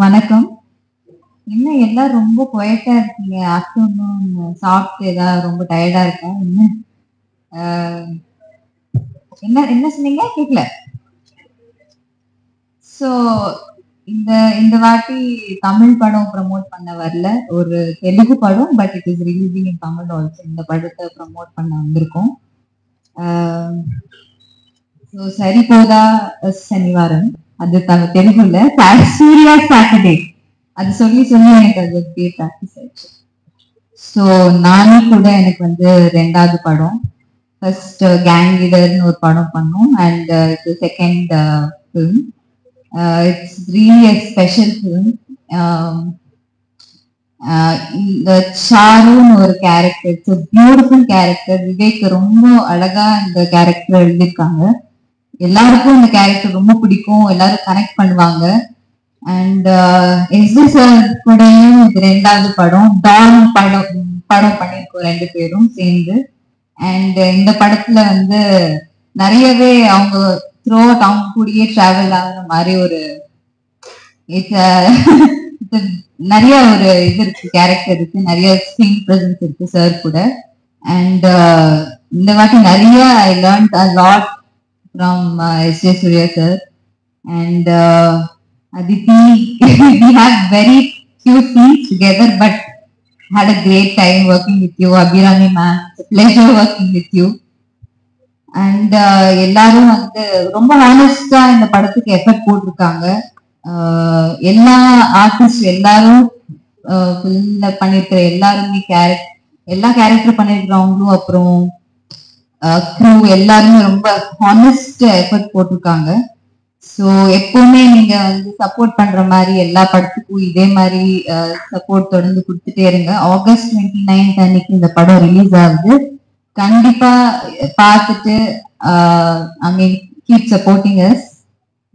வணக்கம். என்ன எல்லாரும் ரொம்ப குவைட்டா இருக்கீங்க? ஆஃப்டர்நூன் சாப்பிட்டு ஏதாவது ரொம்ப டயர்டா இருக்கா? என்ன என்ன என்ன சொன்னீங்க? கேட்கல. ஸோ இந்த இந்த வாட்டி தமிழ் படம் ப்ரமோட் பண்ண வரல. ஒரு தெலுங்கு படம், but it is releasing in Tamil also. இந்த படத்தை ப்ரமோட் பண்ண வந்திருக்கோம். ஸோ சரிபோதா சனிவாரம், அது தெலுங்குல சூர்யா சாட்டர்டே, அது சொல்லி சொல்லி எனக்கு அது அப்படியே ப்ராக்டிஸ் ஆயிடுச்சு. ஸோ நானும் கூட எனக்கு வந்து ரெண்டாவது படம். ஃபர்ஸ்ட் கேங் லீடர்னு ஒரு படம் பண்ணோம், அண்ட் இது second film. It's really a special film. இந்த சாருன்னு ஒரு character, it's beautiful character. Vivek ரொம்ப அழகா இந்த கேரக்டர் எழுதியிருக்காங்க. எல்லாருக்கும் இந்த கேரக்டர் ரொம்ப பிடிக்கும், எல்லாரும் கனெக்ட் பண்ணுவாங்க. அண்ட் எஸ்டி சார் கூடயும் இது ரெண்டாவது படம், டான் படம் பண்ணிருக்கோம் ரெண்டு பேரும் சேர்ந்து. அண்ட் இந்த படத்துல வந்து நிறையவே அவங்க த்ரூ அவுட் அவங்க கூடயே டிராவல் ஆகுற மாதிரி ஒரு நிறைய ஒரு இது இருக்கு, கேரக்டர் இருக்கு, நிறைய ஸ்கிரீன் பிரசன்ஸ் இருக்கு சார் கூட. அண்ட் இந்த வாட்டி நிறைய I learned a lot from S J. Suriya sir. And Aditi, we have very few scenes together, but had a great time working with you. Abhirami ma'am, it's a pleasure working with you. And எல்லாரும் வந்து ரொம்ப ஹானஸ்டா இந்த படத்துக்கு effort போட்டிருக்காங்க. எல்லா artist எல்லாரும் ஃபிலிம்ல பண்ணிருக்கிற எல்லாருமே எல்லா கேரக்டர் பண்ணிருக்கிறவங்களும் அப்புறம் க்ரூ எல்லாருமே ரொம்ப ஹானஸ்ட் எஃபர்ட் போட்டிருக்காங்க. ஸோ எப்பவுமே நீங்க வந்து சப்போர்ட் பண்ற மாதிரி எல்லா படத்துக்கும் இதே மாதிரி சப்போர்ட் தொடர்ந்து கொடுத்துட்டே இருங்க. August 29th அன்னைக்கு இந்த படம் ரிலீஸ் ஆகுது. கண்டிப்பா பார்த்துட்டு I mean keep supporting us.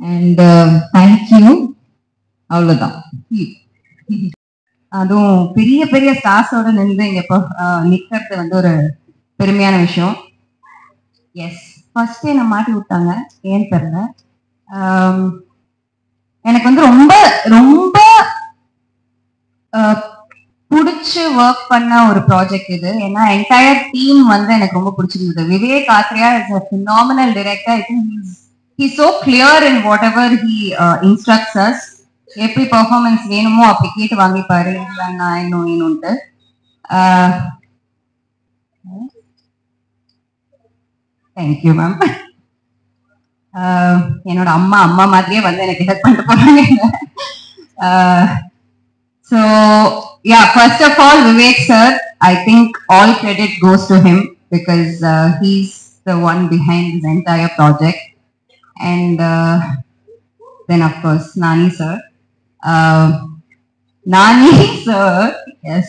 And thank you. அவ்வளவுதான். அதுவும் பெரிய பெரிய ஸ்டார்ஸோட நின்று இங்க நிக்கிறது வந்து ஒரு பெருமையான விஷயம். எஸ், ஃபர்ஸ்டே நான் மாட்டி விட்டாங்க, ஏன்னு தெரியல. எனக்கு வந்து ரொம்ப ரொம்ப பிடிச்சி ஒர்க் பண்ண ஒரு ப்ராஜெக்ட் இது. ஏன்னா என்டையர் டீம் வந்து எனக்கு ரொம்ப பிடிச்சிருந்தது. Vivek Atreya is a phenomenal director. I think he's so clear in whatever he instructs us. எப்படி பெர்ஃபார்மன்ஸ் வேணுமோ அப்படி கேட்டு வாங்கிப்பாரு. நான் இன்னும் வேணும்ட்டு தேங்க்யூ மேம். என்னோட அம்மா மாதிரியே வந்து எனக்கு ஹெல்ப் பண்ணிட்டு போறாங்க. So ya, first of all Vivek sir, I think all credit goes to him because he's the one behind this entire project. And then of course Nani sir. Nani sir, yes.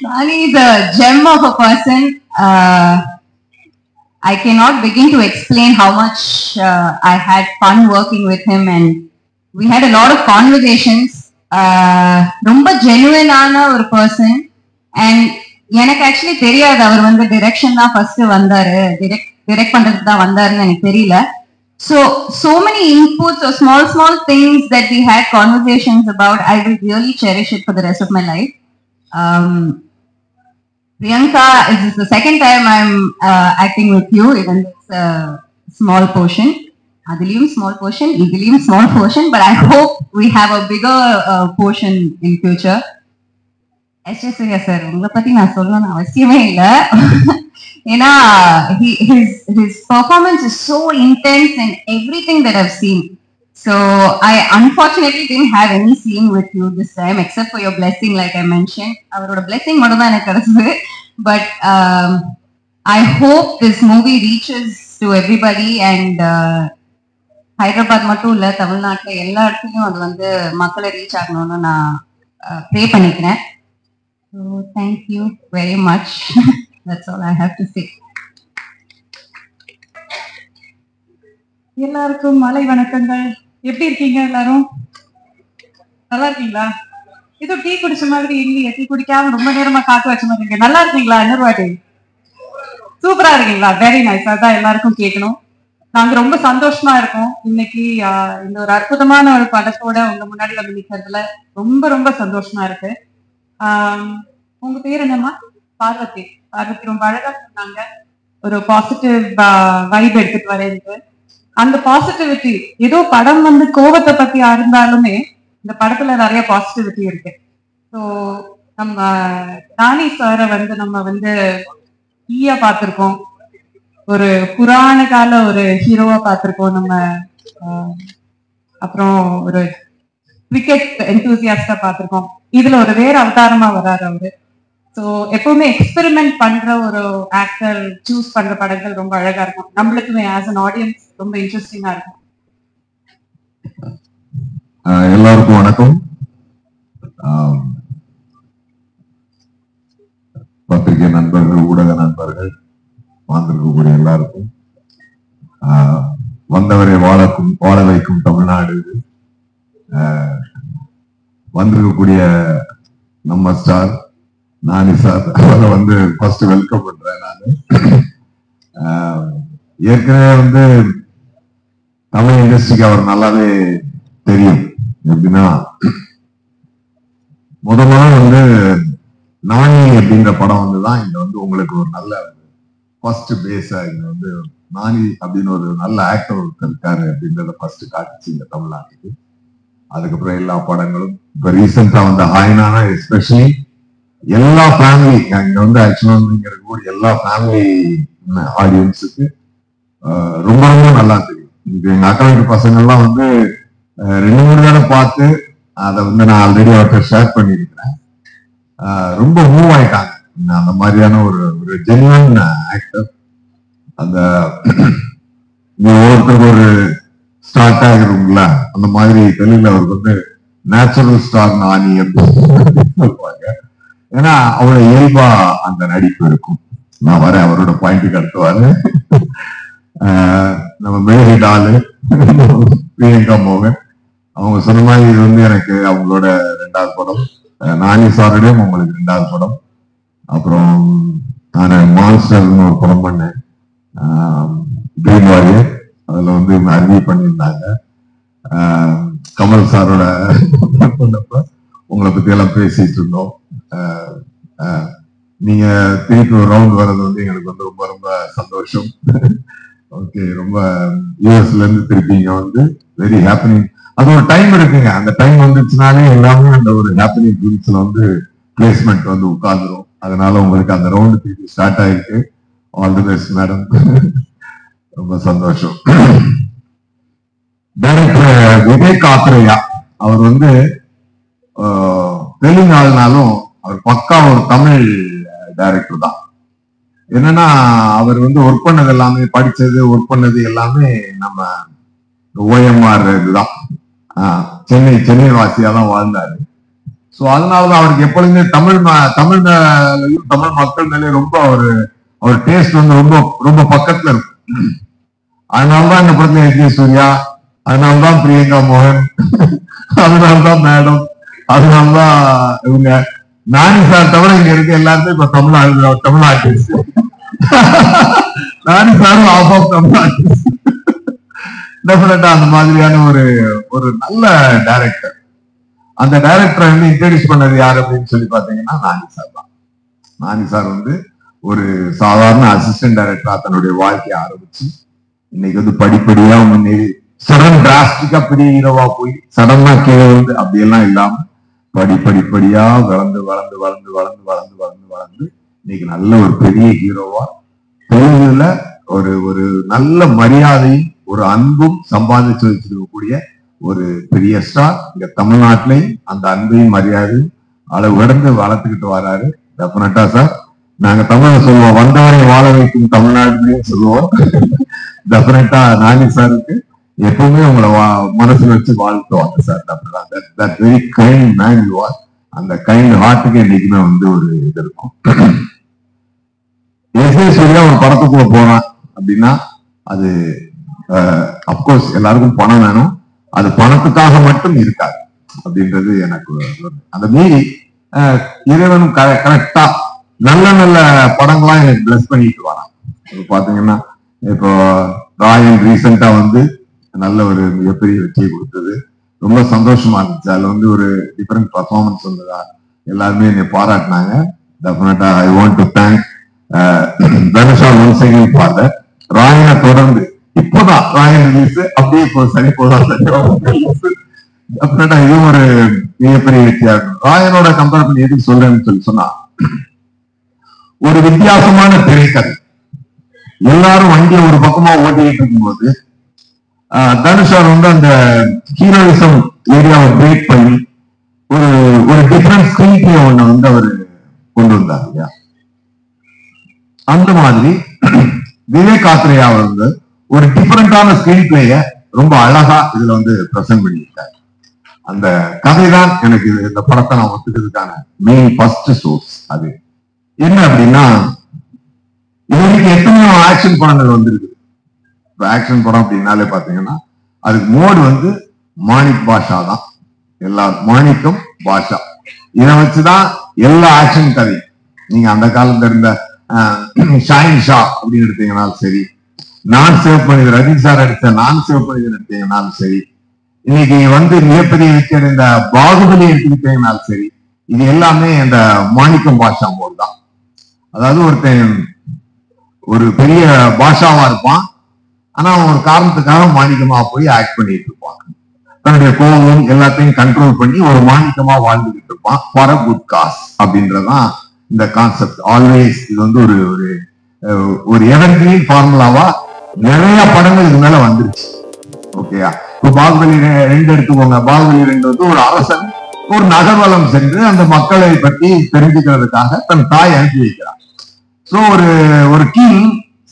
Nani is a gem of a person. I cannot begin to explain how much I had fun working with him, and we had a lot of conversations. ரொம்ப ஜெனுவனான ஒரு person. And எனக்கு actually தெரியாது அவர் வந்து direction தான் first வந்தாரு, direct பண்றதுக்கு தான் வந்தாருன்னு எனக்கு தெரியல. So many inputs or small things that we had conversations about. I will really cherish it for the rest of my life. Priyanka, this is the second time I'm acting with you, even it's a small portion. Adiliyum small portion, Idiliyum small portion, but I hope we have a bigger portion in future. S.J. Surya sir, உங்களை பத்தி நான் சொல்லணும்னு அவசியமே இல்லை. ஏன்னா his performance is so intense in everything that I've seen. So I unfortunately didn't have any scene with you this time except for your blessing, like I mentioned. அவரோட blessing மட்டும் தான் எனக்கு கிடைச்சது. But I hope this movie reaches to everybody, and Hyderabad மட்டும் இல்ல, தமிழ்நாட்டுல எல்லா இடத்துலயும் அது வந்து மக்களை ரீச் ஆகணும்னு நான் ப்ரே பண்ணிக்கிறேன். So thank you very much. That's all I have to say. எல்லாருக்கும் மாலை வணக்கங்கள். எப்படி இருக்கீங்க எல்லாரும்? நல்லா இருக்கீங்களா? ஏதோ டீ குடிச்ச மாதிரி இல்லையே, டீ குடிக்காம ரொம்ப நேரமா காத்து வச்ச மாதிரி இருக்கீங்க. நல்லா இருக்கீங்களா? இன்னொரு வாட்டி சூப்பரா இருக்கீங்களா? Very nice. அதான் எல்லாருக்கும் கேட்கணும். நாங்க ரொம்ப சந்தோஷமா இருக்கோம் இன்னைக்கு இந்த ஒரு அற்புதமான ஒரு படத்தோட உங்க முன்னாடி வந்து நிக்கிறதுல ரொம்ப ரொம்ப சந்தோஷமா இருக்கு. உங்க பேர் என்னம்மா? பார்வதி. பார்வதி ரொம்ப அழகா சொன்னாங்க, ஒரு பாசிட்டிவ் வைப் எடுத்துட்டு வரேன். அந்த பாசிட்டிவிட்டி, ஏதோ படம் வந்து கோபத்தை பத்தி இருந்தாலுமே இந்த படத்துல நிறைய பாசிட்டிவிட்டி இருக்கு. ஸோ நம்ம ராணி சாரை வந்து நம்ம வந்து ஈயா பார்த்திருக்கோம், ஒரு புராண கால ஒரு ஹீரோவா பார்த்திருக்கோம் நம்ம, அப்புறம் ஒரு கிரிக்கெட் என்தூசியாஸ்டா பார்த்திருக்கோம். இதுல ஒரு வேற அவதாரமா வராரு அவரு. ஸோ எப்பவுமே எக்ஸ்பெரிமெண்ட் பண்ற ஒரு ஆக்டர் சூஸ் பண்ற படங்கள் ரொம்ப அழகா இருக்கும். நம்மளுக்குமே ஆஸ் அன் ஆடியன்ஸ் ரொம்ப இன்ட்ரெஸ்டிங்கா இருக்கும். எல்லாருக்கும் வணக்கம். பத்திரிகை நண்பர்கள், ஊடக நண்பர்கள், வந்திருக்கக்கூடிய எல்லாருக்கும், வந்தவரை வாழ வைக்கும் தமிழ்நாடு, வந்திருக்கக்கூடிய நம்ம ஸ்டார் நானி சார், அவரை வந்து ஃபர்ஸ்ட் வெல்கம் பண்றேன். நான் ஏற்கனவே வந்து தமிழ் இண்டஸ்ட்ரிக்கு அவர் நல்லாவே தெரியும். எப்படின்னா முதல்ல வந்து நானி அப்படின்ற படம் வந்துதான் இங்க வந்து உங்களுக்கு ஒரு நல்ல ஃபர்ஸ்ட் பேஸா இங்க வந்து நானி அப்படின்னு ஒரு நல்ல ஆக்டர் இருக்காரு அப்படின்றத ஃபர்ஸ்ட் காட்டுச்சு இந்த தமிழ்நாட்டுக்கு. அதுக்கப்புறம் எல்லா படங்களும் இப்ப ரீசெண்டா வந்து ஹாய்னானா எஸ்பெஷலி எல்லா ஃபேமிலி இங்க வந்து ஆக்சுவலா வந்து இங்க இருக்கக்கூடிய எல்லா ஃபேமிலி ஆடியன்ஸுக்கு ரொம்ப ரொம்ப நல்லா தெரியும். இது எங்க அக்கா வீட்டு பசங்க எல்லாம் வந்து 2-3 தடவை பார்த்து அதை வந்து நான் ஆல்ரெடி அவர்கிட்ட ஷேர் பண்ணியிருக்கிறேன். ரொம்ப மூவ் ஆயிட்டாங்க. அந்த மாதிரியான ஒரு ஜென்வன் ஆக்டர். அந்த ஒவ்வொருத்தருக்கு ஒரு ஸ்டார்ட் ஆகிரும்ல, அந்த மாதிரி தெலுங்குல அவருக்கு வந்து நேச்சுரல் ஸ்டார் நானி அப்படின்னு சொல்லுவாங்க. ஏன்னா அவரோட இயல்பா அந்த நடிப்பு இருக்கும். நான் வரேன், அவரோட பாயிண்ட்டுக்கு அடுத்துவாரு. நம்ம மெழுகிட் ஆளு பிரியங்கா மோகன், அவங்க சொன்ன மாதிரி இது வந்து எனக்கு அவங்களோட 2வது படம். நானி சாரோடையும் உங்களுக்கு 2வது படம். அப்புறம் நான் மான்ஸ்டர்னு ஒரு படம் பண்ணேன், ட்ரீம் வாரியர். அதுல வந்து அறிவி பண்ணியிருந்தாங்க. கமல் சாரோட பண்ணப்ப உங்களை பத்தி எல்லாம் பேசிட்டு இருந்தோம். நீங்க திருப்பி ஒரு ரவுண்ட் வர்றது வந்து எங்களுக்கு வந்து ரொம்ப ரொம்ப சந்தோஷம். ஓகே, ரொம்ப யூஎஸ்ல இருந்து திருப்பி இங்க வந்து வெரி ஹாப்பனிங். அது ஒரு டைம் இருக்குங்க. அந்த டைம் வந்துச்சுனாலே எல்லாமே அந்த ஒரு ஹாப்பனிங் ரூல்ஸ்ல வந்து பிளேஸ்மெண்ட் வந்து உட்கார்ந்துரும். அதனால உங்களுக்கு அந்த ரவுண்டு திருப்பி ஸ்டார்ட் ஆயிருக்கு. All the best madam. ரொம்ப சந்தோஷம். டைரக்டர் விவேக் ஆத்ரேயா அவர் வந்து தெலுங்கு ஆளுனாலும் அவர் பக்கா ஒரு தமிழ் டைரக்டர் தான். என்னன்னா அவர் வந்து ஒர்க் பண்ணது எல்லாமே, படிச்சது ஒர்க் பண்ணது எல்லாமே நம்ம OMR இதுதான். சென்னை வாசியா தான் வாழ்ந்தாரு. சோ அதனாலதான் அவருக்கு எப்பொழுதுமே தமிழ் மக்கள் மேலே ரொம்ப அவர் டேஸ்ட் வந்து ரொம்ப ரொம்ப பக்கத்துல இருக்கும். அதனாலதான் இந்த படத்துல எஸ். ஜே. சூர்யா, அதனாலதான் பிரியங்கா மோகன், அதனாலதான் மேடம், அதனாலதான் இவங்க நானி சார் தவிர இங்க இருக்க எல்லாருமே இப்ப தமிழ் ஆர்டிஸ்ட். நானி சாரும் ஆஃப் ஆஃப் தமிழ் ஆர்டிஸ்ட். டெஃபினட்டா அந்த மாதிரியான ஒரு நல்ல டைரக்டர். அந்த டைரக்டரை வந்து இன்ட்ரோடியூஸ் பண்ணது யாரு அப்படின்னு சொல்லி பாத்தீங்கன்னா நானி சார் தான். நானி சார் வந்து ஒரு சாதாரண அசிஸ்டன்ட் டைரக்டரா தன்னுடைய வாழ்க்கையை ஆரம்பிச்சு இன்னைக்கு வந்து படிப்படியா முன்னேறி சடன் டிராஸ்டிக்கா பெரிய ஹீரோவா போய் சடனா கீழே வந்து அப்படியெல்லாம் இல்லாம படிப்படியா வளர்ந்து வளர்ந்து வளர்ந்து வளர்ந்து வளர்ந்து வளர்ந்து வளர்ந்து இன்னைக்கு நல்ல ஒரு பெரிய ஹீரோவா தெலுங்குல ஒரு நல்ல மரியாதையும் ஒரு அன்பும் சம்பாதிச்சு வச்சிருக்கக்கூடிய ஒரு பெரிய ஸ்டார். இங்க தமிழ்நாட்டிலையும் அந்த அன்பையும் மரியாதையும் அளவு கடந்து வளர்த்துக்கிட்டு வராரு. டெஃபினட்டா சார், நாங்க தமிழ சொல்லுவோம், வந்தவரை வாழ வைக்கும் தமிழ்நாடுன்னு சொல்லுவோம். டெஃபினட்டா நானி சாருக்கு எப்பவுமே உங்களை மனசுல வச்சு வாழ்த்துவாங்க sir. Very kind man you are. அந்த கைண்ட் ஹார்ட்டுக்கு என்னைக்குமே வந்து ஒரு இது இருக்கும். எஸ். ஜே. சூர்யா ஒரு படத்துக்குள்ள போறான் அப்படின்னா அது அப்கோர்ஸ் எல்லாருக்கும் பணம் வேணும். அது பணத்துக்காக மட்டும் இருக்காது அப்படின்றது எனக்கு அந்த மீறி இறைவனும் கரெக்டா நல்ல நல்ல படங்களா எனக்கு பிளஸ் பண்ணிட்டு வரான். பாத்தீங்கன்னா இப்போ ராயன் ரீசெண்டா வந்து நல்ல ஒரு மிகப்பெரிய வெற்றியை கொடுத்தது. ரொம்ப சந்தோஷமா இருந்துச்சு. அதுல வந்து ஒரு டிஃபரெண்ட் பர்ஃபார்மன்ஸ் வந்ததா எல்லாருமே என்னை பாராட்டினாங்க. Definitely I want to thank தனுஷா ஒன்ஸ் அகைன் ஃபார் தட். ராயனை தொடர்ந்து இப்போதான் ராயன் ரிலீஸ் அப்படியே இப்போ சரி போதான் டெஃபினட்டா இதுவும் ஒரு மிகப்பெரிய வெற்றியா இருக்கும். ராயனோட கம்பேர் பண்ணி எதுக்கு சொல்றேன்னு சொல்லி சொன்னா, ஒரு வித்தியாசமான திரைக்கதை. எல்லாரும் வண்டியை ஒரு பக்கமா ஓட்டிட்டு இருக்கும்போது தனுஷார் வந்து அந்த ஹீரோயிசம் ஏரியாவை பிரேக் பண்ணி ஒரு ஒரு டிஃபரெண்ட் ஸ்கிரீன் பிளே ஒண்ணு வந்து அவர் கொண்டு வந்தார் இல்லையா. அந்த மாதிரி விவேக் ஆத்ரேயா வந்து ஒரு டிஃபரெண்டான ஸ்கிரீன் பிளேய ரொம்ப அழகா இதுல வந்து பிரசன்ட் பண்ணியிருக்காரு. அந்த கதை தான் எனக்கு இந்த படத்தை நான் ஒத்துக்கிறதுக்கான மெயின் ஃபர்ஸ்ட் சோர்ஸ். அது என்ன அப்படின்னா, இதுவரைக்கும் எத்தனையோ ஆக்ஷன் படங்கள் வந்திருக்கு. இப்போ ஆக்ஷன் படம் அப்படின்னாலே பாத்தீங்கன்னா அதுக்கு மோடு வந்து மாணிக் பாஷா தான். எல்லா மாணிக்கம் பாஷா இதை வச்சுதான் எல்லா ஆக்ஷன் கதையும். நீங்க அந்த காலத்துல இருந்த ஷாயின் ஷா அப்படின்னு எடுத்தீங்கன்னாலும் சரி, நான் சேவ் பண்ணிது ரஜினி சார் அடித்த நான் சேவ் பண்ணிது எடுத்தீங்கன்னாலும் சரி, இன்னைக்கு வந்து மிகப்பெரிய வெற்றி அடைந்த பாகுபலி எடுத்துக்கிட்டீங்கன்னாலும் சரி, இது எல்லாமே இந்த மாணிக்கம் பாஷா மோடு தான். அதாவது ஒருத்தன் ஒரு பெரிய பாஷாவா இருப்பான், ஆனா அவன் ஒரு காரணத்துக்காக மாணிக்கமா போய் ஆக்ட் பண்ணிட்டு இருப்பான். தன்னுடைய கோபம் எல்லாத்தையும் கண்ட்ரோல் பண்ணி ஒரு மாணிக்கமா வாழ்ந்துகிட்டு இருப்பான் ஃபார் அ குட் காஸ் அப்படின்றதான் இந்த கான்செப்ட். ஆல்வேஸ் இது வந்து ஒரு ஒரு எவர்கிரீன் ஃபார்முலாவா நிறைய படங்கள் இது மேல வந்துருச்சு. ஓகேயா, இப்போ பாகுபலி 2 எடுத்துக்கோங்க. பாகுபலி 2 வந்து ஒரு அரசன் ஒரு நகர்வலம் சென்று அந்த மக்களை பற்றி தெரிஞ்சுக்கிறதுக்காக தன் தாய் அனுப்பி வைக்கிறார். சோ ஒரு கிங்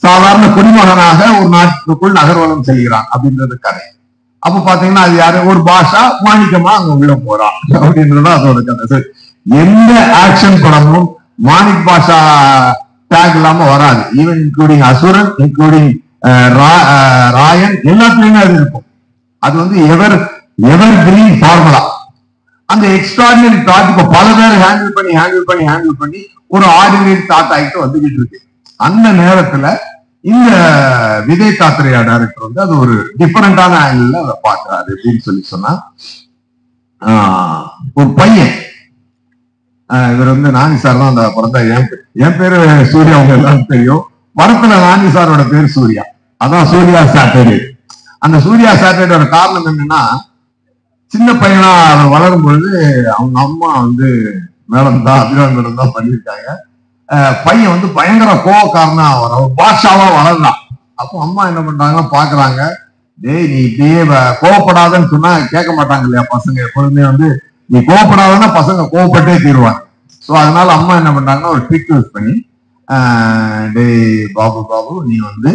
சாதாரண குடிமகனாக ஒரு நாட்டுக்குள் நகர்வலம் செல்கிறான் அப்படின்றது கதை. அப்ப பாத்தீங்கன்னா அது யாரு, ஒரு பாஷா மாணிக்கமா அங்க உள்ள போறான் அப்படின்றது அதோட கதை. எந்த ஆக்ஷன் படமும் மாணிக் பாஷா டேக் இல்லாம வராது. ஈவன் இன்க்ளூடிங் அசுரன், இன்க்ளூடிங் ராயன், எல்லாத்துலயுமே அது இருக்கும். அது வந்து எவர் கிரீன் ஃபார்முலா. அந்த எக்ஸ்ட்ராடினரி தாட் இப்ப பல பேர் ஹேண்டில் பண்ணி ஒரு ஆர்டினரி தாட் ஆகிட்டு வந்துகிட்டு இருக்கு. அந்த நேரத்துல இந்த விவேக் ஆத்ரேயா டைரக்டர் வந்து அது ஒரு டிஃபரெண்டான ஆங்கிள் அதை பாக்குறாரு. அப்படின்னு சொல்லி சொன்னா, ஒரு பையன் இவர் வந்து நானி சார் தான் அந்த படத்தை, என் பேரு சூர்யா, அவங்க எல்லாரும் தெரியும். படத்துல நானி சாரோட பேர் சூர்யா, அதான் சூர்யா சாட்டர்டே. அந்த சூர்யா சாட்டர்டேயோட காரணம் என்னன்னா, சின்ன பையனா அவன் வளரும் பொழுது அவங்க அம்மா வந்து மேடம் தான் அபிராமி தான் பண்ணியிருக்காங்க. பையன் வந்து பயங்கர கோவக்காரனா அவர் பாஷாவா வளரலாம். அப்போ அம்மா என்ன பண்றாங்கன்னா பாக்குறாங்க, டேய் நீ இப்படியே கோவப்படாதன்னு சொன்னா கேட்க மாட்டாங்க இல்லையா பசங்க. எப்பொழுதுமே வந்து நீ கோவப்படாதன்னா பசங்க கோவப்பட்டே தீருவாங்க. ஸோ அதனால அம்மா என்ன பண்றாங்கன்னா ஒரு ட்ரிக் யூஸ் பண்ணி, டேய் பாபு நீ வந்து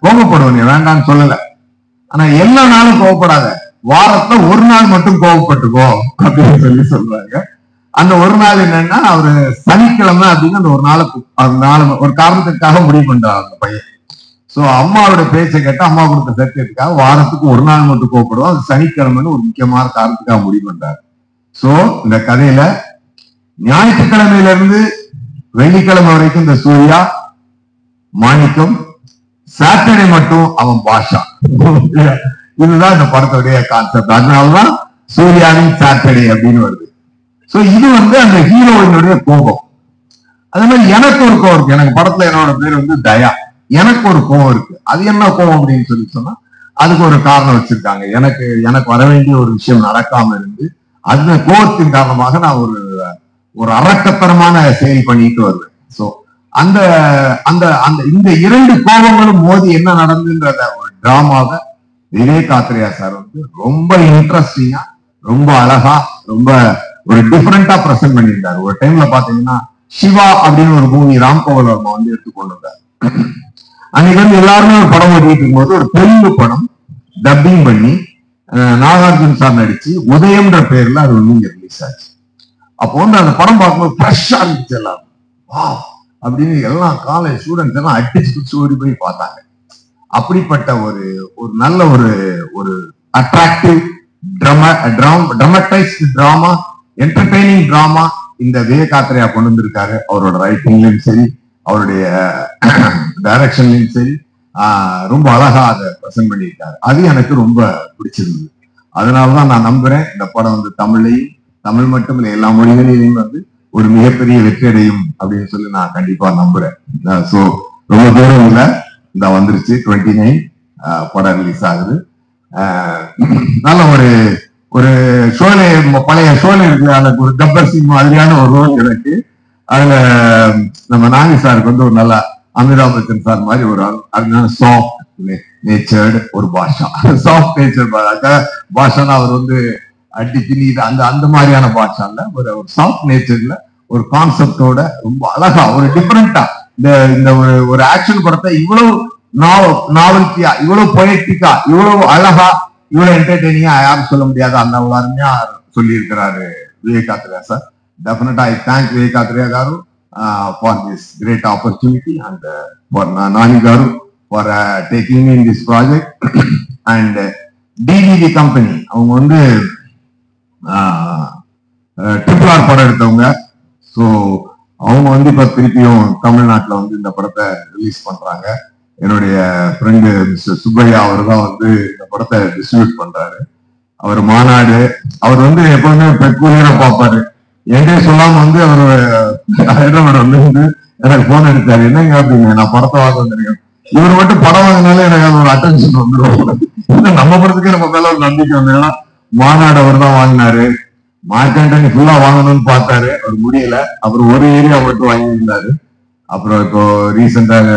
கோவப்படுவ, நீ வேண்டான்னு சொல்லல, ஆனா எல்லா நாளும் கோவப்படாத, வாரத்துல ஒரு நாள் மட்டும் கோவப்பட்டுக்கோ அப்படின்னு சொல்லி சொல்றாங்க. அந்த ஒரு நாள் என்னன்னா அவரு சனிக்கிழமை அப்படின்னு அந்த ஒரு நாள் ஒரு காரணத்துக்காக முடிவு பண்றாரு அந்த பையன். சோ அம்மாவோட பேச்சை கேட்டு அம்மா கொடுத்த சத்தியத்துக்காக வாரத்துக்கு ஒரு நாள் மட்டும் கோவப்படுவோம், அது சனிக்கிழமைன்னு ஒரு முக்கியமான காரணத்துக்காக முடிவு பண்றாரு. சோ இந்த கதையில ஞாயிற்றுக்கிழமையில இருந்து வெள்ளிக்கிழமை வரைக்கும் இந்த சூர்யா மாணிக்கம், சாட்டர்டே மட்டும் அவன் பாஷா. இதுதான் இந்த படத்துடைய கான்செப்ட். அதனாலதான் சூர்யாவின் சாட்டர்டே அப்படின்னு வருது. சோ இது வந்து அந்த ஹீரோயினுடைய கோபம். அதே மாதிரி எனக்கு ஒரு கோவம் இருக்கு. எனக்கு படத்துல என்னோட பேர் வந்து தயா. எனக்கு ஒரு கோவம் இருக்கு. அது என்ன கோவம் அப்படின்னு சொல்லி சொன்னா அதுக்கு ஒரு காரணம் வச்சிருக்காங்க. எனக்கு வர வேண்டிய ஒரு விஷயம் நடக்காம இருந்து அந்த கோபத்தின் காரணமாக நான் ஒரு அரக்கத்தனமான செயல் பண்ணிட்டு வருவேன். சோ அந்த அந்த அந்த இந்த 2 கோபங்களும் மோதி என்ன நடந்துன்றத ஒரு டிராமாவை விவேக் ஆத்ரேயா சார் வந்து ரொம்ப இன்ட்ரெஸ்டிங்கா, ரொம்ப அழகா, ரொம்ப ஒரு டிஃபரெண்டா பிரசன்ட் பண்ணியிருந்தாரு. ஒரு டைம்ல பாத்தீங்கன்னா சிவா அப்படின்னு ஒரு மூவி ராம்கோவல் வர்மா வந்து எடுத்துக்கொண்டு வந்தார். அன்னைக்கு வந்து எல்லாருமே ஒரு படம் ஓட்டிட்டு இருக்கும்போது ஒரு தெலுங்கு படம் டப்பிங் பண்ணி நாகார்ஜுன் சார் நடிச்சு உதயம்ன்ற பேர்ல அது வந்து ரிலீஸ் ஆச்சு. அப்போ வந்து அந்த படம் பார்க்கும்போது ஃப்ரெஷ்ஷா இருந்துச்சு. எல்லாரும் வா அப்படின்னு எல்லாம் காலேஜ் ஸ்டூடெண்ட்ஸ் எல்லாம் அடிச்சு ஓடி போய் பார்த்தாங்க. அப்படிப்பட்ட ஒரு நல்ல ஒரு attractive traumatised drama, entertaining drama இந்த விவேக் ஆத்ரேயா கொண்டு வந்திருக்காரு. அவரோட ரைட்டிங்லயும் சரி, அவருடைய டைரக்ஷன்லயும் சரி, ரொம்ப அழகா அதை ப்ரெசென்ட் பண்ணியிருக்காரு. அது எனக்கு ரொம்ப பிடிச்சிருந்தது. அதனாலதான் நான் நம்புறேன் இந்த படம் வந்து தமிழ் மட்டும் இல்லை எல்லா மொழிகளிலையும் வந்து ஒரு மிகப்பெரிய வெற்றி அடையும் அப்படின்னு சொல்லி நான் கண்டிப்பா நம்புறேன். ஸோ ரொம்ப தூரம் இல்லை, இந்த வந்துருச்சு 29 படம் ரிலீஸ் ஆகுது. நல்ல ஒரு ஷோல பழைய ஷோல இருக்கு, அதுக்கு ஒரு கப்பர் சிங் மாதிரியான ஒரு ரோல் எனக்கு. அதுல நம்ம நாகி சாருக்கு வந்து ஒரு நல்ல அமிதாப் பச்சன் சார் மாதிரி ஒரு அருமையான சாஃப்ட் நேச்சர்டு ஒரு பாஷா, சாஃப்ட் நேச்சர் பாஷான்னு அவர் வந்து அடி திணி அந்த மாதிரியான பாஷா இல்ல, ஒரு சாஃப்ட் நேச்சர்ல ஒரு கான்செப்டோட ரொம்ப அழகா ஒரு டிஃபரெண்டா இந்த ஒரு ஆக்ஷன் படத்தை இவ்வளவு நாவல்ட்டியா, இவ்வளவு பொயட்டிக்கா, இவ்வளவு அழகா, இவ்வளவு என்டர்டெய்னிங்கா யாரும் சொல்ல முடியாது. அந்த அவ்வளவு அருமையா சொல்லி இருக்கிறாரு Vivek Athreya sir. Definitely, I thank Vivekathreya Garu for this great opportunity and for Nani Garu for taking me in this project and DDD company. அவங்க வந்து RRR படம் எடுத்தவங்க. ஸோ அவங்க வந்து இப்ப திருப்பியும் தமிழ்நாட்டில் வந்து இந்த படத்தை ரிலீஸ் பண்றாங்க. என்னுடைய ஃப்ரெண்டு மிஸ்டர் சுப்பையா அவர் தான் வந்து இந்த படத்தை டிஸ்ட்ரிபியூட் பண்றாரு. அவர் மாநாடு அவர் வந்து எப்பவுமே பெக்கூலியரா பார்ப்பாரு. என்கிட்ட சொல்லாம வந்து அவர் ஹைதராபாத் வந்து எனக்கு போன் எடுத்தாரு, என்னங்க அப்படிங்க நான் படத்தை வாங்க வந்திருக்கேன். இவர் மட்டும் படம் வாங்கினாலே எனக்கு அது ஒரு அட்டென்ஷன் வந்துடும். நம்ம படத்துக்கே நம்ம மேல ஒரு நம்பிக்கை வந்து, ஏன்னா மாநாடு அவர் தான் வாங்கினாரு. மார்க் ஆண்டனி ஃபுல்லா வாங்கணும்னு பார்த்தாரு, அவர் முடியல. அப்புறம் ஒரு ஏரியா மட்டும் வாங்கியிருந்தாரு. அப்புறம் இப்போ ரீசெண்டாக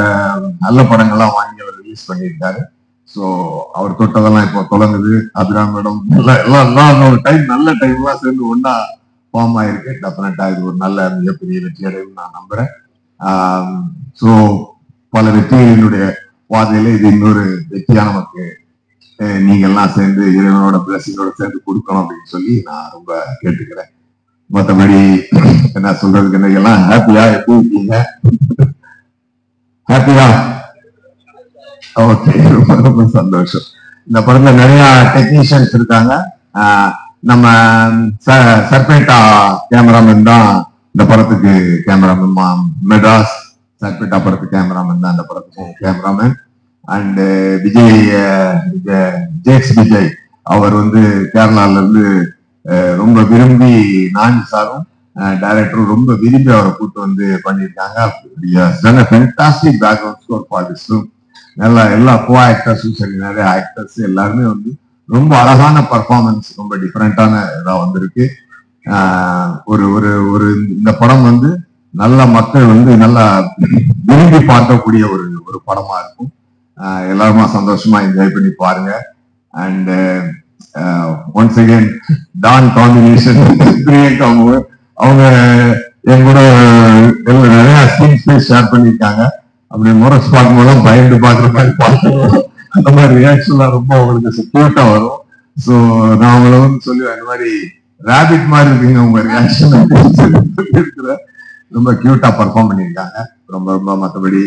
நல்ல படங்கள்லாம் வாங்கி அவர் ரிலீஸ் பண்ணியிருக்காரு. ஸோ அவர் தொட்டதெல்லாம் இப்போ தொடங்குது. அபிராம் மேடம் எல்லாம் ஒரு டைம் நல்ல டைம்லாம் சேர்ந்து ஒன்னா ஃபார்ம் ஆயிருக்கு. டெஃபினட்டா இது ஒரு நல்ல மிகப்பெரிய வெற்றி அடையும் நான் நம்புறேன். ஸோ பல வெற்றிகளினுடைய பாதையில இது இன்னொரு வெற்றியா நமக்கு நீங்க எல்லாம் சேர்ந்து இறைவனோட பிளஸிங்கோட சேர்ந்து கொடுக்கணும் அப்படின்னு சொல்லி நான் ரொம்ப கேட்டுக்கிறேன். மற்றபடி என்ன சொல்றதுக்கு என்ன, எல்லாம் ஹாப்பியா எப்படி இருக்கீங்க? ஹாப்பியா? ஓகே, ரொம்ப ரொம்ப சந்தோஷம். இந்த படத்துல நிறைய டெக்னீஷியன்ஸ் இருக்காங்க. நம்ம சர்பேட்டா கேமராமேன் தான் இந்த படத்துக்கு கேமராமேன். மெட்ராஸ் சர்பேட்டா படத்துக்கு கேமராமேன் தான் இந்த படத்துக்கு கேமராமேன். அண்ட் ஜேக்ஸ் விஜய் அவர் வந்து கேரளால இருந்து ரொம்ப விரும்பி நானி சாரும் டைரக்டரும் ரொம்ப விரும்பி அவரை கூட்டு வந்து பண்ணியிருக்காங்க. Fantastic background score for this film. நல்லா எல்லா கோ ஆக்டர்ஸும் சரி, நிறைய ஆக்டர்ஸ் எல்லாருமே வந்து ரொம்ப அழகான பர்ஃபார்மன்ஸ், ரொம்ப டிஃப்ரெண்டான இதா வந்திருக்கு. ஒரு ஒரு ஒரு இந்த படம் வந்து நல்ல மக்கள் வந்து நல்லா விரும்பி பார்க்கக்கூடிய ஒரு படமா இருக்கும். எல்லாருமா சந்தோஷமா என்ஜாய் பண்ணி பாருங்க. And once again Don combination அவங்க என் கூட நிறைய சீன்ஸ் ஷேர் பண்ணியிருக்காங்க. அப்படி முரசு பார்க்கும்போது பயந்து பாக்குற மாதிரி பார்க்கணும். அந்த மாதிரி ரியாக்ஷன்லாம் ரொம்ப அவங்களுக்கு கியூட்டா வரும். ஸோ நான் அவங்கள வந்து சொல்லுவேன், இந்த மாதிரி ரேபிட் மாதிரி இருக்கீங்க உங்க ரியாக்ஷன் இருக்கிற, ரொம்ப கியூட்டா பர்ஃபார்ம் பண்ணியிருக்காங்க. ரொம்ப ரொம்ப மற்றபடி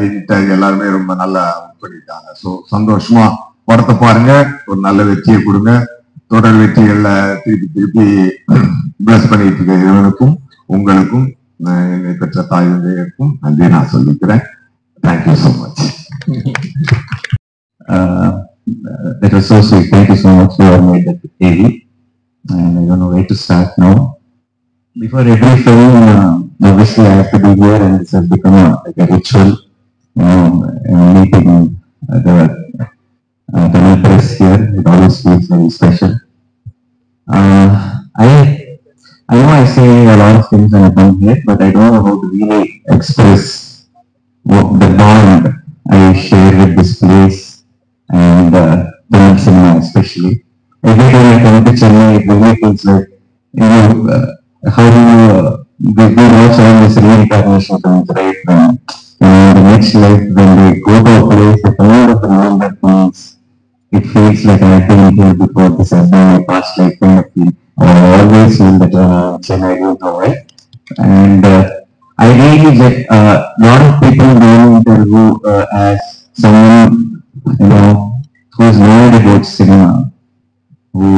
எடிட்டர் எல்லாருமே ரொம்ப நல்லா பண்ணியிருக்காங்க. ஸோ சந்தோஷமா படத்தை பாருங்க, ஒரு நல்ல வெற்றியை கொடுங்க. தொடர் வெற்றிகள்ல திருப்பி பிளஸ் பண்ணிட்டு இருக்க இவனுக்கும் உங்களுக்கும் என்னை பெற்ற தாய் தந்தையருக்கும் நன்றி நான் சொல்லிக்கிறேன். Thank you so much. That was so sweet. Thank you so much for made that TV. And I don't know where to start now. Before every film, obviously I have to be here, and this has become like a ritual. Meeting the Tamil press here, it always feels very special. I know I say a lot of things when I come here, but I don't know how to really express what the bond I share with this place and Tamil cinema especially. Every time I come to Chennai, it really feels like, how we watch all this reincarnation films, right? The next life, when they go to a place, the kind of role that means, it feels like I have been here before, this has been my past life kind of feel. I always feel that Chennai, I don't know why. And I really get a lot of people doing interview as someone, who is worried about cinema, who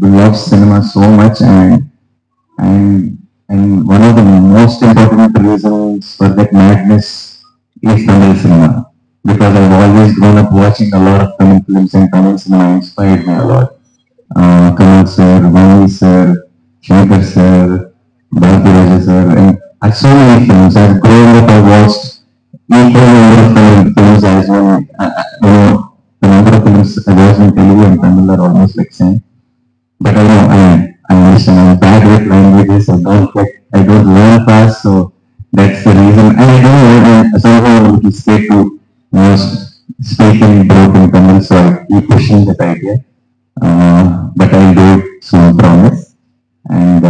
loves cinema so much, and one of the most important reasons for that madness is Tamil cinema. because I've always grown up watching a lot of Tamil films, and Tamil cinema inspired me a lot. Kamal sir, Vani sir, Shankar sir, Bharati Raja sir, and so many films. I've grown up, I watched equal number of films as well. The number of films I watched in Telugu and Tamil are almost like same. But I know I'm bad with languages. I don't learn fast, so that's the reason. And I don't learn. Somehow I'm a little scared to speak in broken Tamil, so I keep pushing that idea. But I'll do it soon, promise. And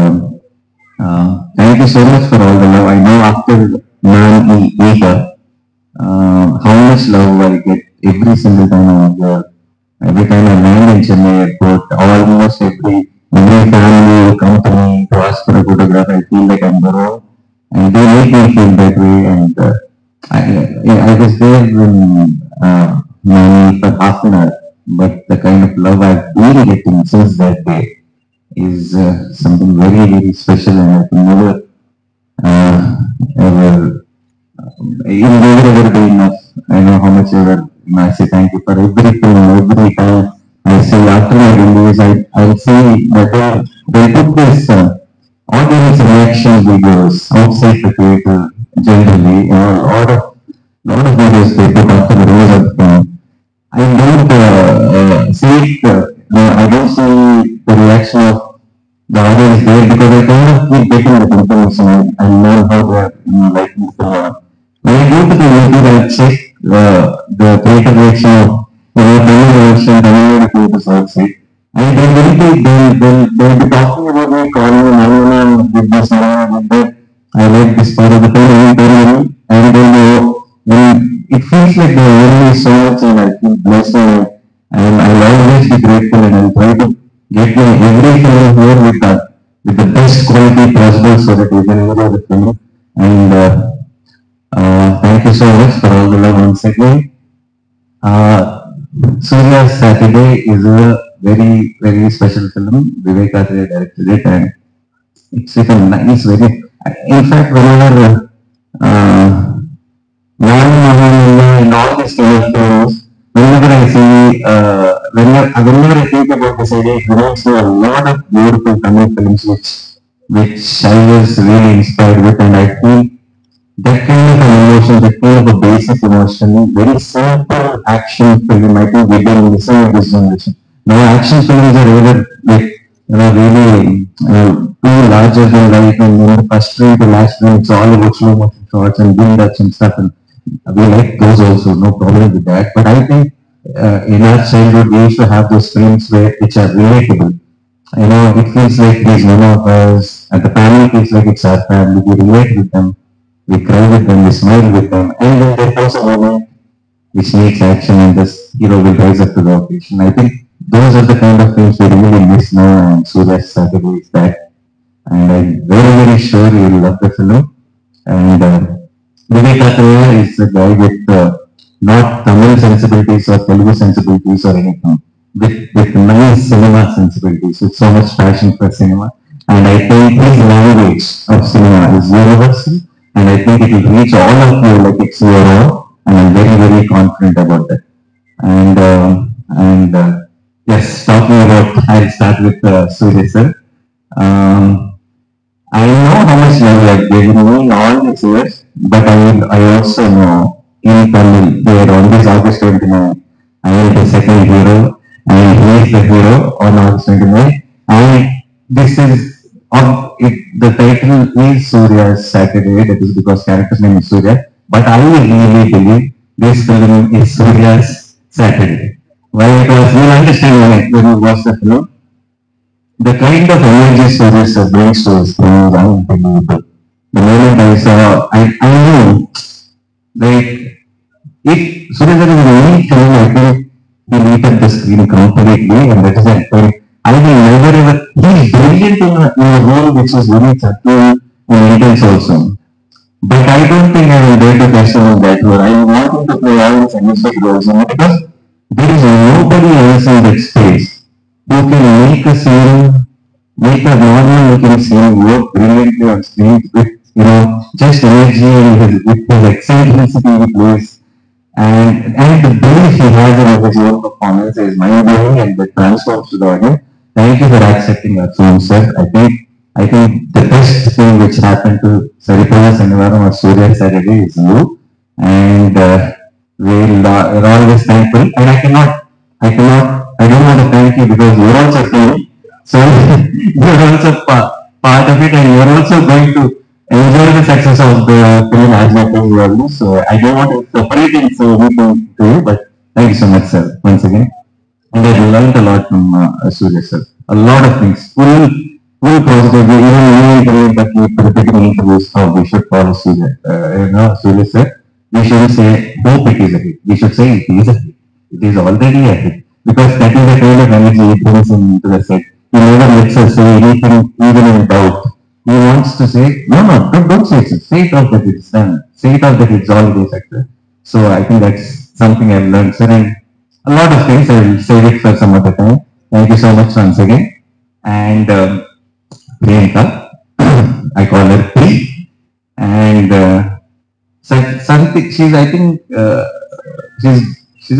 thank you so much for all the love. I know after Man Eater, how much love I get every single time I'm here. Every time I land in Chennai airport, almost every family will come to me to ask for a photograph. I feel like I'm around, and they make me feel that way. And I was there when Mani for half an hour, but the kind of love I've been getting since that day is something very, very special, and I can never ever be enough. I know how much ever. I say thank you for everything, every time. I say after my release, I'll say that they put this audience reaction videos outside the theater generally. A lot of videos they put after the release of the film. I don't see it. I don't see the reaction of the audience there because I kind of keep getting the information. I learn how they like this. When I go to the YouTube, I check the theater reaction of Tamil reaction, Tamil theaters outside. And they'll be talking about me, calling me, with this, with that. I like this part of the film, and then it feels like they owe me so much, and I feel blessed, and I'll always be grateful, and I'll try to get my every film here with the best quality possible so that we can enjoy the film. And thank you so much for all the love once again. Surya's Saturday is a very, very special film. Vivek Athare directed it, and it's a nice, very. In fact, whenever in all these kind of films, whenever I see, whenever I think about this idea, it reminds me of a lot of beautiful Tamil films which I was really inspired with, and I feel that kind of an emotion, that kind of a basic emotion, very simple action film, I think we didn't listen to this generation. Now action films are either like, really too larger than life, and the first frame to last frame, it's all about slow motion shots and build-ups and stuff, and we like those also, no problem with that. But I think in our childhood, we used to have those films which are relatable. It feels like these one of us, and the family feels like it's our family, we relate with them. We cry with them, we smile with them, and then there comes a moment which needs action, and this hero will rise up to the occasion. I think those are the kind of things we really miss now, and Surya's Saturday is that. And I'm very, very sure you will love the film. And Vivek Athare is a guy with not Tamil sensibilities or Telugu sensibilities or anything, with nice cinema sensibilities, with so much passion for cinema. And I think his language of cinema is universal. And I think it will reach all of you like it's your own, and I'm very, very confident about that. And yes, talking about, I'll start with Surya sir. I know how much love you have given me all these years, but I also know in Tamil, there on this August 29, I am the second hero, and he is the hero on August 29, and this is the title is Surya's Saturday, that is because character's name is Surya, but I really believe this film is Surya's Saturday. Why? Because you'll understand when you watch the film, the kind of energy Surya brings to his film is unbelievable. The moment I saw, I knew, like, if Surya is a unique film, I think he lit up the screen completely, and that is that point. I will never ever, he is brilliant in a role which is very subtle and intense also. But I don't think I will dare to customize that role. I want him to play all these energetic roles because there is nobody else in that space who can make a scene, make a normal looking scene work brilliantly on screen with, just energy and with his eccentricity he plays. And the belief he has in his own performance is mind-blowing and that transforms to the audience. Thank you for accepting our film, sir. I think the best thing which happened to Saripoda Sanivaram or Surya Saturday is you. And we're always thankful. And I don't want to thank you because you're also film. So you're also part of it and you're also going to enjoy the success of the film as much as you are. So I don't want to separate it so anything to you, but thank you so much, sir, once again. And I learned a lot from Surya, sir. A lot of things. Full positive. Even you interviewed that for the beginning interviews, how we should follow Surya. Surya, sir. We shouldn't say, hope it is a hit. We should say it is a hit. It is already a hit. Because that is the kind of energy he brings into the set. He never lets us say anything, even in doubt. He wants to say, no, don't say it. Say it out that it's done. Say it out that it's already success. So I think that's something I've learned, sir. And a lot of things, I will save it for some other time. Thank you so much once again. And Priyanka, I call her P. And something, I think she's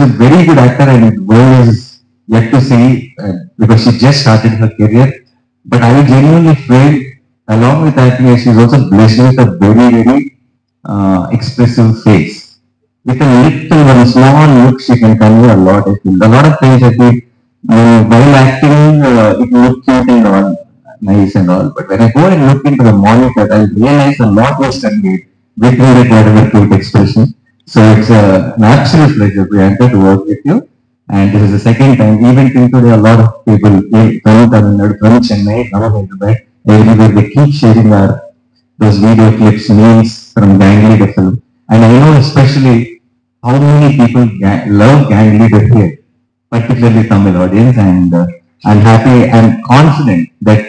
a very good actor and world is yet to see because she just started her career. But I genuinely feel, along with acting, she's also blessed with a very expressive face. With a little one small look, she can convey a lot. I feel a lot of times I think while acting, it looks cute and all, nice and all. But when I go and look into the monitor, I realize a lot was conveyed between that whatever cute expression. So it's an absolute pleasure, Priyanka, to work with you. And this is the second time, even till today, a lot of people from Tamil Nadu, from Chennai, from Hyderabad, everywhere, they keep sharing those video clips, memes from Gang Leader film. And I know especially how many people love Gang Leader here, particularly Tamil audience. And I'm happy and confident that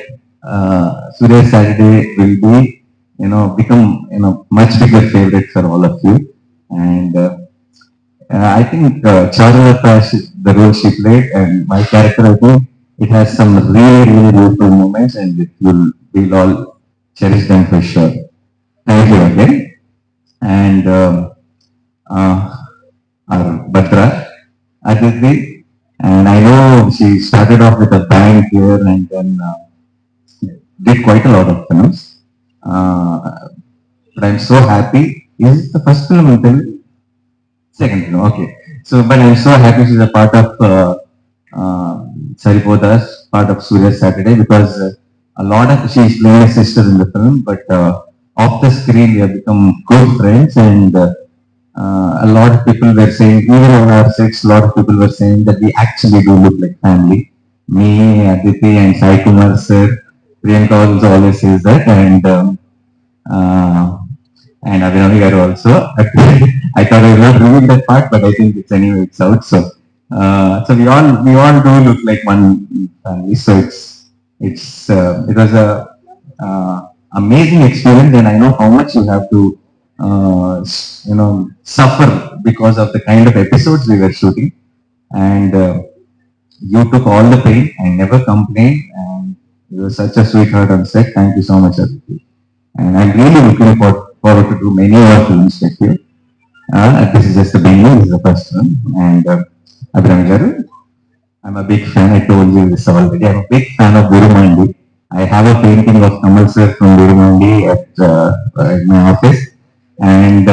Surya Saturday will be, become, much bigger favorite for all of you. And I think Charulata, the role she played, and my character, I think it has some really beautiful moments, and we'll all cherish them for sure. Thank you again. And our Bhadra, Aditi, and I know she started off with a bang here and then did quite a lot of films. But I'm so happy. Is it the first film in Telugu? Second film, okay. So, but I'm so happy she's a part of Saripoda's, part of Surya Saturday, because she's playing a sister in the film, but off the screen we have become good friends, and a lot of people were saying, even on our sets, a lot of people were saying that we actually do look like family. Me, Aditi, and Sai Kumar sir, Priyanka also always says that, and Abhinavi garu also. I thought I was not revealing that part, but I think it's out. So we all do look like one family. So it was a amazing experience, and I know how much you have to suffer because of the kind of episodes we were shooting, and you took all the pain and never complained, and you were such a sweetheart on set. Thank you so much, Aditi. And I'm really looking forward to do many more films with you. This is just the beginning, this is the first one. And Abhinavi garu, I'm a big fan, I told you this already. I'm a big fan of Virumandi. I have a painting of Kamal sir from Virumandi at my office. And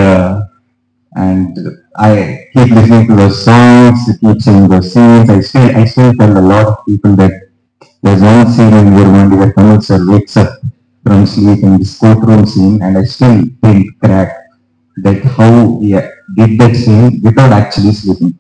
I keep listening to those songs, keep seeing those scenes. I still tell a lot of people that there's one scene in Virumandi where Kamal sir wakes up from sleep in this courtroom scene, and I still think that how he did that scene without actually sleeping.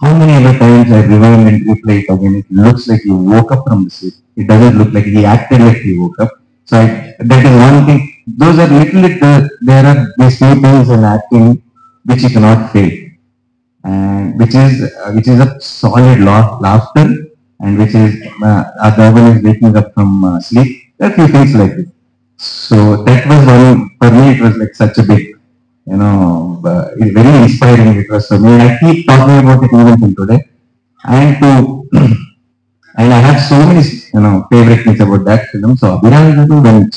How many other times I rewind and replay it again, it looks like he woke up from the sleep. It doesn't look like he acted like he woke up. So that is one thing. Those are there are these few things in acting which you cannot fake, and which is a solid laughter, and which is other one is waking up from sleep. There are few things like this. So that was one, for me it was like such a big, it's very inspiring it was for me. I keep talking about it even till today. And I have so many, favorite things about that film. So Abhinavi garu, when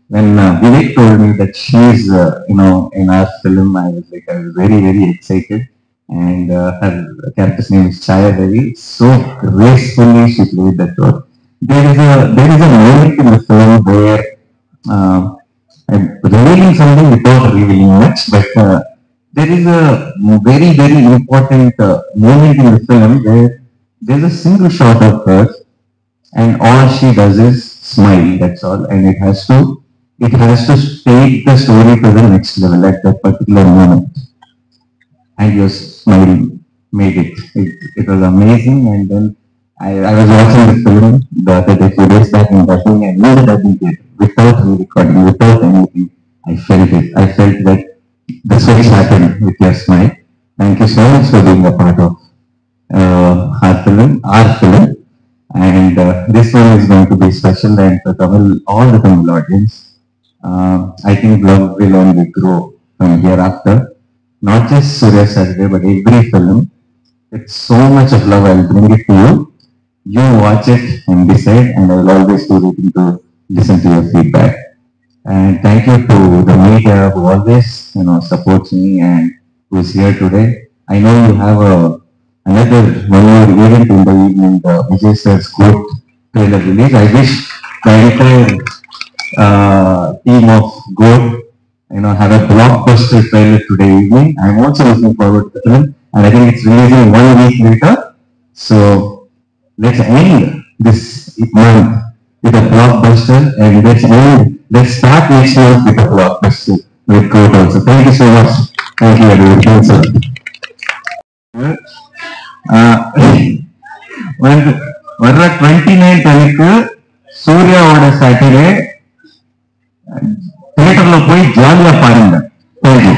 when Vivek told me that she's, in our film, I was very, very excited. And her character's name is Chaya Devi. So gracefully she played that role. There is a moment in the film where I'm revealing something without revealing much, but there is a very, very important moment in the film where there's a single shot of her, and all she does is smile. That's all, and it has to take the story to the next level at that particular moment. And your smile made it. It was amazing. And then I was watching the film the other day, few days back in dubbing, and in the dubbing theater, without recording, without anything, I felt it. I felt that the switch happened with your smile. Thank you so much for being a part of our film. And this one is going to be special, and for all the Tamil audience, I think love will only grow from hereafter. Not just Surya Saturday, but every film. It's so much of love. I'll bring it to you. You watch it and decide, and I will always be waiting to listen to your feedback. And thank you to the media who always, supports me and who is here today. I know you have another one more event in the evening, Vijay Sir's good trailer release. I wish the entire team of Good, have a blockbuster trailer today evening. I'm also looking forward to the film, and I think it's releasing 1 week later. So let's end this month with a blockbuster, and let's start next month with a blockbuster with Good also. Thank you so much. Thank you, everyone. Thanks a lot. வர்ற 29th அன்னைக்கு சூர்யாவோட Saturday தியேட்டர்ல போய் ஜாலியா பாருங்க. Thank you.